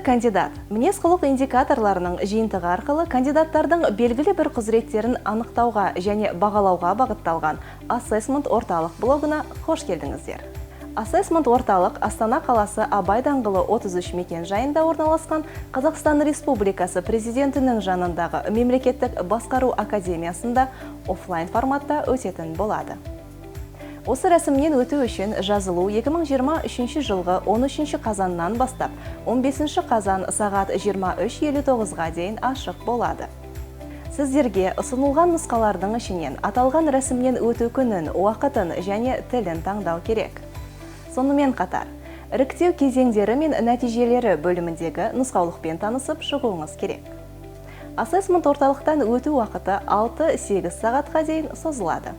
кандидат. Мінез-құлық индикаторларының жиынтығы арқылы кандидаттардың белгілі бір құзыреттерін анықтауға және бағалауға бағытталған Assessment орталық блогына қош келдіңіздер. Assessment орталық Астана қаласы Абай даңғылы 33 мекен жайында орналасқан Қазақстан Республикасы президентінің жанындағы мемлекеттік басқару академиясында офлайн форматта өтетін болады. Осы рәсімнен өту үшін жазылу 2023 жылғы 13 қазаннан бастап 15 қазан сағат 23:59-ға дейін ашық болады. Сіздерге ұсынылған нұсқалардың ішінен аталған рәсімнен өту күнін, уақытын және тілін таңдау керек. Сонымен қатар, іріктеу кезеңдері мен нәтижелері бөліміндегі нұсқаулықпен танысып шығуыңыз керек. Assessment орталықтан өту уақыты 6-8 сағатқа дейін созылады.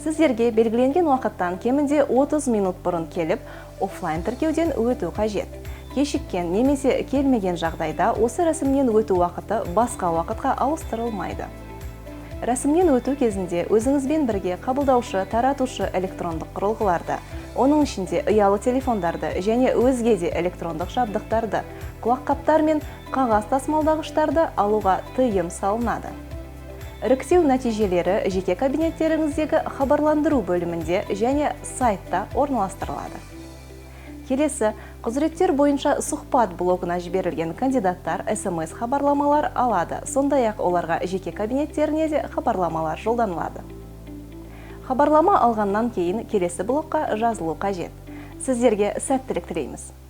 Сіздерге белгіленген уақыттан кемінде 30 минут бұрын келіп, офлайн тіркеуден өту қажет. Кешіккен немесе келмеген жағдайда осы рәсімнен өту уақыты басқа уақытқа ауыстырылмайды. Рәсімнен өту кезінде өзіңізбен бірге қабылдаушы, таратушы электрондық құрылғыларды, оның ішінде ұялы телефондарды және өзге де электрондық жабдықтарды, құлаққаптар мен қағаз тасымалдағыштарды алуға тыйым салынады. Іріктеу нәтижелері жеке кабинеттеріңіздегі хабарландыру бөлімінде және сайтта орналастырылады. Келесі, құзыреттер бойынша сұхбат блогына жіберілген кандидаттар SMS хабарламалар алады, сондай-ақ оларға жеке кабинеттеріне де хабарламалар жолданылады. Хабарлама алғаннан кейін келесі блокқа жазылу қажет. Сіздерге сәттілік тілейміз.